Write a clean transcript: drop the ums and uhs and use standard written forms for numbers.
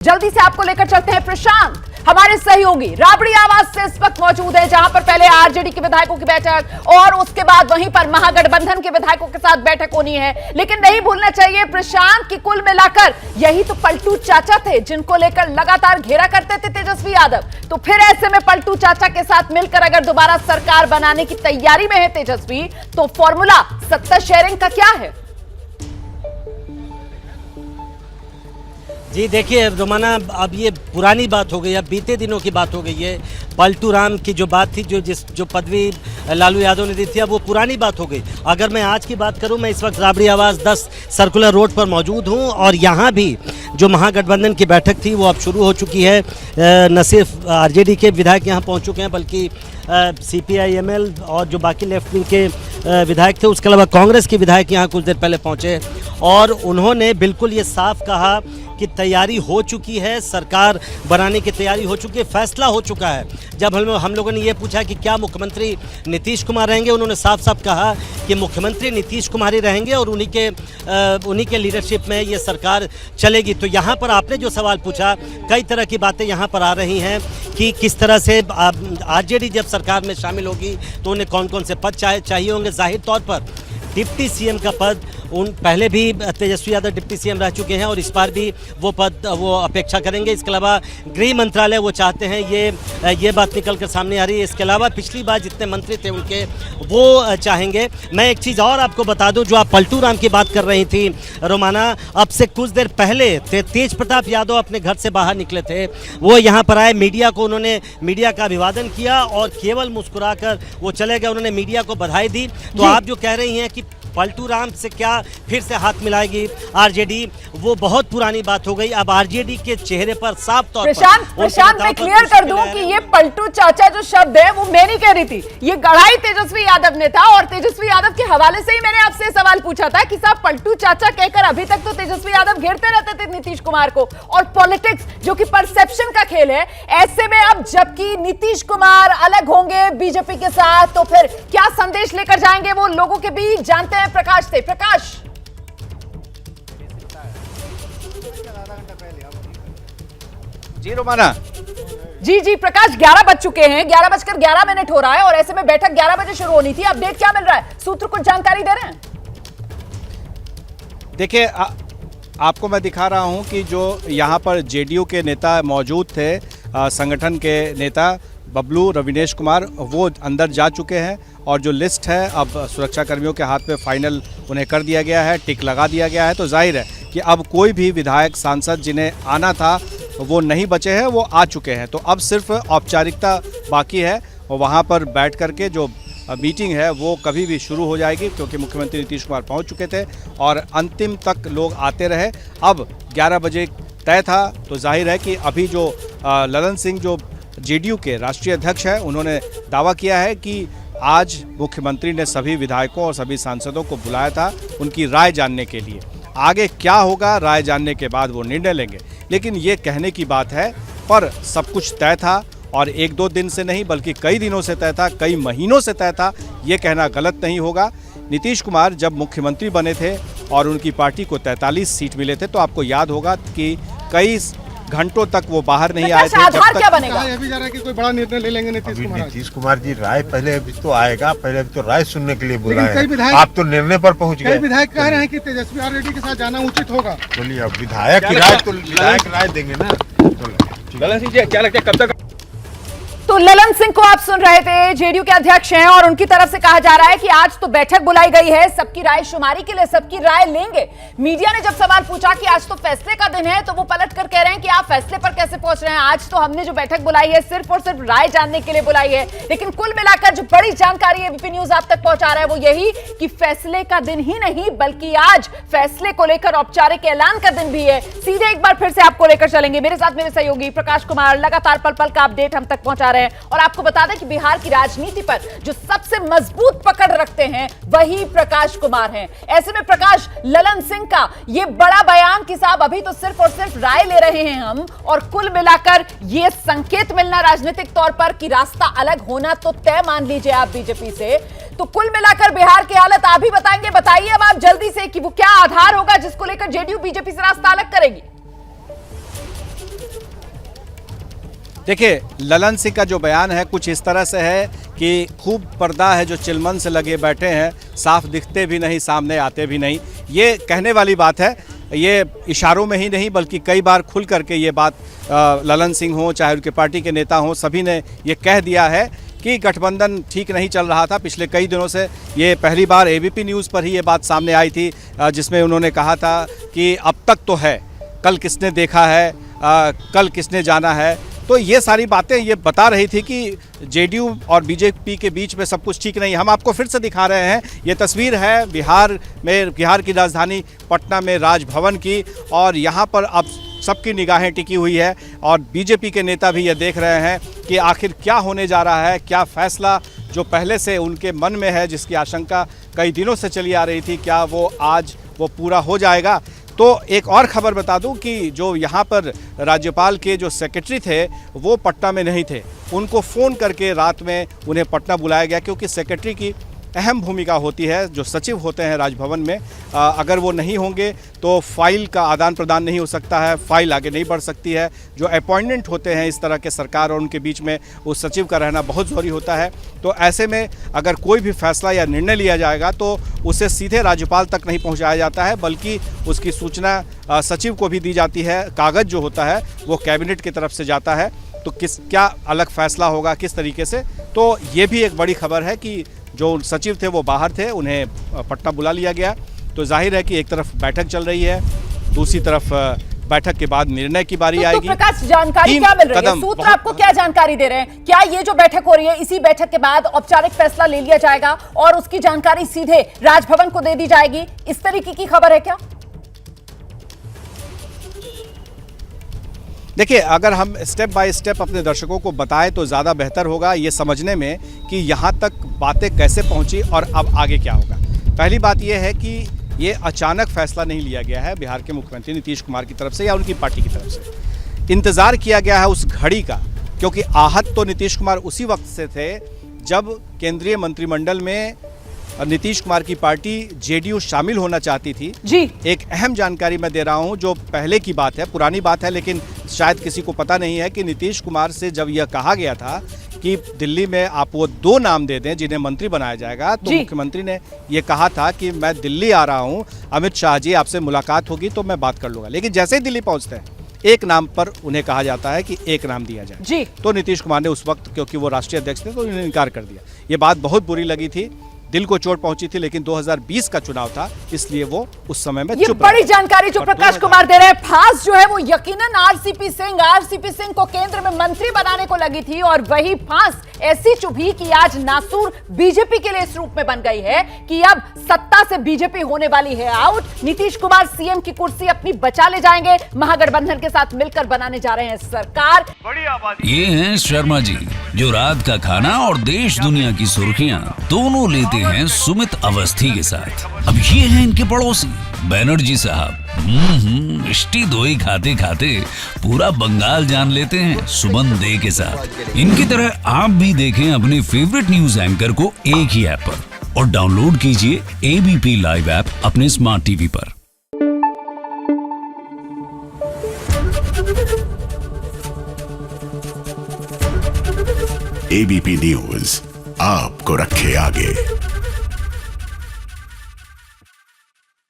जल्दी से आपको लेकर चलते हैं प्रशांत, हमारे सहयोगी राबड़ी आवाज से इस वक्त मौजूद है, जहां पर पहले आरजेडी के विधायकों की बैठक और उसके बाद वहीं पर महागठबंधन के विधायकों के साथ बैठक होनी है। लेकिन नहीं भूलना चाहिए प्रशांत की कुल मिलाकर यही तो पलटू चाचा थे जिनको लेकर लगातार घेरा करते थे तेजस्वी यादव। तो फिर ऐसे में पलटू चाचा के साथ मिलकर अगर दोबारा सरकार बनाने की तैयारी में है तेजस्वी, तो फॉर्मूला सत्ता शेयरिंग का क्या है? जी देखिए रोमाना, अब ये पुरानी बात हो गई, अब बीते दिनों की बात हो गई है। पलटू राम की जो बात थी, जो पदवी लालू यादव ने दी थी, अब वो पुरानी बात हो गई। अगर मैं आज की बात करूं, मैं इस वक्त राबड़ी आवाज़ 10 सर्कुलर रोड पर मौजूद हूं और यहाँ भी जो महागठबंधन की बैठक थी वो अब शुरू हो चुकी है। न सिर्फ आरजेडी के विधायक यहाँ पहुँच चुके हैं, बल्कि CPI ML और जो बाकी लेफ्ट विंग के विधायक थे, उसके अलावा कांग्रेस के विधायक यहाँ कुछ देर पहले पहुँचे और उन्होंने बिल्कुल ये साफ कहा कि तैयारी हो चुकी है, सरकार बनाने की तैयारी हो चुकी है, फैसला हो चुका है। जब हम लोगों ने ये पूछा कि क्या मुख्यमंत्री नीतीश कुमार रहेंगे, उन्होंने साफ साफ कहा कि मुख्यमंत्री नीतीश कुमार ही रहेंगे और उन्हीं के लीडरशिप में ये सरकार चलेगी। तो यहाँ पर आपने जो सवाल पूछा, कई तरह की बातें यहाँ पर आ रही हैं कि किस तरह से आरजेडी जब सरकार में शामिल होगी तो उन्हें कौन कौन से पद चाहिए होंगे। जाहिर तौर पर डिप्टी सीएम का पद, पहले भी तेजस्वी यादव डिप्टी सीएम रह चुके हैं और इस बार भी वो पद वो अपेक्षा करेंगे। इसके अलावा गृह मंत्रालय वो चाहते हैं, ये बात निकल कर सामने आ रही है। इसके अलावा पिछली बार जितने मंत्री थे उनके वो चाहेंगे। मैं एक चीज़ और आपको बता दूं, जो आप पलटू राम की बात कर रही थी रोमाना, अब से कुछ देर पहले तेज प्रताप यादव अपने घर से बाहर निकले थे, वो यहाँ पर आए, उन्होंने मीडिया का अभिवादन किया और केवल मुस्कुरा कर वो चले गए। उन्होंने मीडिया को बधाई दी। तो आप जो कह रही हैं कि पलटू राम से क्या फिर से हाथ मिलाएगी आरजेडी, वो बहुत पुरानी बात हो गई। अब आरजेडी के चेहरे पर साफ तौर पर प्रशांत मैं क्लियर कर दूं कि ये पलटू चाचा जो शब्द है वो मैं नहीं कह रही थी, ये गढ़ाई तेजस्वी यादव ने था और तेजस्वी यादव के हवाले से ही मैंने आपसे सवाल पूछा था कि साहब पलटू चाचा कहकर अभी तक तो तेजस्वी यादव घेरते रहते थे नीतीश कुमार को, और पॉलिटिक्स जो कि परसेप्शन का खेल है, ऐसे में अब जबकि नीतीश कुमार अलग होंगे बीजेपी के साथ, तो फिर क्या संदेश लेकर जाएंगे वो लोगों के बीच? जानते हैं प्रकाश से। प्रकाश जी रोमाना। जी प्रकाश, 11 बज चुके हैं, 11:11 हो रहा है और ऐसे में बैठक 11 बजे शुरू होनी थी। अपडेट क्या मिल रहा है? सूत्र कुछ जानकारी दे रहे हैं? देखिए आपको मैं दिखा रहा हूं कि जो यहां पर जेडीयू के नेता मौजूद थे, संगठन के नेता बबलू रविनेश कुमार, वो अंदर जा चुके हैं और जो लिस्ट है अब सुरक्षा कर्मियों के हाथ में फाइनल उन्हें कर दिया गया है, टिक लगा दिया गया है। तो जाहिर है कि अब कोई भी विधायक सांसद जिन्हें आना था वो नहीं बचे हैं, वो आ चुके हैं। तो अब सिर्फ औपचारिकता बाकी है और वहाँ पर बैठ करके जो मीटिंग है वो कभी भी शुरू हो जाएगी, क्योंकि मुख्यमंत्री नीतीश कुमार पहुँच चुके थे और अंतिम तक लोग आते रहे। अब 11 बजे तय था, तो जाहिर है कि अभी जो ललन सिंह जो जेडीयू के राष्ट्रीय अध्यक्ष हैं, उन्होंने दावा किया है कि आज मुख्यमंत्री ने सभी विधायकों और सभी सांसदों को बुलाया था उनकी राय जानने के लिए। आगे क्या होगा, राय जानने के बाद वो निर्णय लेंगे। लेकिन ये कहने की बात है, पर सब कुछ तय था और 1-2 दिन से नहीं बल्कि कई दिनों से तय था, कई महीनों से तय था। ये कहना गलत नहीं होगा। नीतीश कुमार जब मुख्यमंत्री बने थे और उनकी पार्टी को 43 सीट मिले थे, तो आपको याद होगा कि कई घंटों तक वो बाहर नहीं आए थे। आधार क्या बनेगा? अभी जा रहा है कि कोई बड़ा निर्णय ले लेंगे नीतीश कुमार जी। राय पहले अभी तो आएगा, पहले अभी तो राय सुनने के लिए बुलाए हैं। आप तो निर्णय पर पहुंच गए। विधायक कह रहे हैं कि तेजस्वी आरजेडी के साथ जाना उचित होगा। बोलिए, अब विधायक की राय तो विधायक राय देंगे ना। ललन सिंह जी, क्या लगता है कब तक? तो ललन सिंह को आप सुन रहे थे, जेडीयू के अध्यक्ष हैं और उनकी तरफ से कहा जा रहा है कि आज तो बैठक बुलाई गई है सबकी राय शुमारी के लिए, सबकी राय लेंगे। मीडिया ने जब सवाल पूछा कि आज तो फैसले का दिन है, तो वो पलट कर कह रहे हैं कि आप फैसले पर कैसे पहुंच रहे हैं, आज तो हमने जो बैठक बुलाई है सिर्फ और सिर्फ राय जानने के लिए बुलाई है। लेकिन कुल मिलाकर जो बड़ी जानकारी एबीपी न्यूज आप तक पहुंचा रहा है वो यही कि फैसले का दिन ही नहीं बल्कि आज फैसले को लेकर औपचारिक ऐलान का दिन भी है। सीधे एक बार फिर से आपको लेकर चलेंगे, मेरे साथ मेरे सहयोगी प्रकाश कुमार लगातार पल पल का अपडेट हम तक पहुंचा रहे हैं। और आपको बता दें कि बिहार की राजनीति पर जो सबसे मजबूत पकड़ रखते हैं वही प्रकाश कुमार हैं। ऐसे में प्रकाश, ललन सिंह का ये बड़ा बयान कि साहब अभी तो सिर्फ और सिर्फ राय ले रहे हैं हम, और कुल मिलाकर ये संकेत मिलना राजनीतिक तौर पर कि रास्ता अलग होना तो तय मान लीजिए आप बीजेपी से। तो कुल मिलाकर बिहार की हालत आप ही बताएंगे, बताइए अब आप जल्दी से कि वो क्या आधार होगा जिसको लेकर जेडीयू बीजेपी से रास्ता अलग करेगी। देखिए, ललन सिंह का जो बयान है कुछ इस तरह से है कि खूब पर्दा है जो चिलमन से लगे बैठे हैं, साफ दिखते भी नहीं, सामने आते भी नहीं। ये कहने वाली बात है, ये इशारों में ही नहीं बल्कि कई बार खुल करके ये बात ललन सिंह हो चाहे उनके पार्टी के नेता हों, सभी ने ये कह दिया है कि गठबंधन ठीक नहीं चल रहा था। पिछले कई दिनों से ये पहली बार एबीपी न्यूज़ पर ही ये बात सामने आई थी, जिसमें उन्होंने कहा था कि अब तक तो है, कल किसने देखा है, कल किसने जाना है। तो ये सारी बातें ये बता रही थी कि जेडीयू और बीजेपी के बीच में सब कुछ ठीक नहीं। हम आपको फिर से दिखा रहे हैं, ये तस्वीर है बिहार की राजधानी पटना में राजभवन की, और यहाँ पर अब सबकी निगाहें टिकी हुई है और बीजेपी के नेता भी ये देख रहे हैं कि आखिर क्या होने जा रहा है, क्या फैसला जो पहले से उनके मन में है, जिसकी आशंका कई दिनों से चली आ रही थी, क्या वो आज वो पूरा हो जाएगा। तो एक और खबर बता दूं कि जो यहाँ पर राज्यपाल के जो सेक्रेटरी थे वो पटना में नहीं थे, उनको फ़ोन करके रात में उन्हें पटना बुलाया गया, क्योंकि सेक्रेटरी की अहम भूमिका होती है। जो सचिव होते हैं राजभवन में, अगर वो नहीं होंगे तो फाइल का आदान प्रदान नहीं हो सकता है, फाइल आगे नहीं बढ़ सकती है। जो अपॉइंटमेंट होते हैं इस तरह के सरकार और उनके बीच में, उस सचिव का रहना बहुत ज़रूरी होता है। तो ऐसे में अगर कोई भी फैसला या निर्णय लिया जाएगा तो उसे सीधे राज्यपाल तक नहीं पहुंचाया जाता है, बल्कि उसकी सूचना सचिव को भी दी जाती है। कागज़ जो होता है वो कैबिनेट की तरफ से जाता है। तो क्या अलग फैसला होगा, किस तरीके से, तो ये भी एक बड़ी खबर है कि जो सचिव थे वो बाहर थे, उन्हें पटना बुला लिया गया। तो जाहिर है कि एक तरफ बैठक चल रही है, दूसरी तरफ बैठक के बाद निर्णय की बारी आएगी। तो प्रकाश, जानकारी क्या मिल रही है? सूत्र आपको क्या जानकारी दे रहे हैं? क्या ये जो बैठक हो रही है, इसी बैठक के बाद औपचारिक फैसला ले लिया जाएगा और उसकी जानकारी सीधे राजभवन को दे दी जाएगी, इस तरीके की खबर है क्या? देखिए, अगर हम स्टेप बाय स्टेप अपने दर्शकों को बताएं तो ज़्यादा बेहतर होगा ये समझने में कि यहाँ तक बातें कैसे पहुँची और अब आगे क्या होगा। पहली बात यह है कि ये अचानक फैसला नहीं लिया गया है बिहार के मुख्यमंत्री नीतीश कुमार की तरफ से या उनकी पार्टी की तरफ से। इंतज़ार किया गया है उस घड़ी का, क्योंकि आहत तो नीतीश कुमार उसी वक्त से थे जब केंद्रीय मंत्रिमंडल में नीतीश कुमार की पार्टी जेडीयू शामिल होना चाहती थी। जी, एक अहम जानकारी मैं दे रहा हूं जो पहले की बात है, पुरानी बात है, लेकिन शायद किसी को पता नहीं है कि नीतीश कुमार से जब यह कहा गया था कि दिल्ली में आप वो 2 नाम दे दें जिन्हें मंत्री बनाया जाएगा, तो मुख्यमंत्री ने ये कहा था कि मैं दिल्ली आ रहा हूं, अमित शाह जी आपसे मुलाकात होगी तो मैं बात कर लूंगा। लेकिन जैसे ही दिल्ली पहुंचते हैं, एक नाम पर उन्हें कहा जाता है कि एक नाम दिया जाए। जी, तो नीतीश कुमार ने उस वक्त, क्योंकि वो राष्ट्रीय अध्यक्ष थे, तो उन्होंने इनकार कर दिया। ये बात बहुत बुरी लगी थी, दिल को चोट पहुंची थी, लेकिन 2020 का चुनाव था, इसलिए वो उस समय में ये बड़ी जानकारी जो प्रकाश कुमार दे रहे हैं। फांस जो है वो यकीनन आरसीपी सिंह को केंद्र में मंत्री बनाने को लगी थी, और वही फांस ऐसी चुभी कि आज नासूर बीजेपी के लिए इस रूप में बन गई है कि अब सत्ता से बीजेपी होने वाली है आउट। नीतीश कुमार सीएम की कुर्सी अपनी बचा ले जाएंगे, महागठबंधन के साथ मिलकर बनाने जा रहे हैं सरकार। ये हैं शर्मा जी, जो रात का खाना और देश दुनिया की सुर्खियां दोनों लेते हैं सुमित अवस्थी के साथ। अब ये हैं इनके पड़ोसी बनर्जी साहब। मिष्टी दोई खाते खाते पूरा बंगाल जान लेते हैं सुमन दे के साथ। इनकी तरह आप भी देखें अपने फेवरेट न्यूज एंकर को एक ही ऐप पर, और डाउनलोड कीजिए एबीपी लाइव ऐप अपने स्मार्ट टीवी पर। एबीपी न्यूज आपको रखे आगे।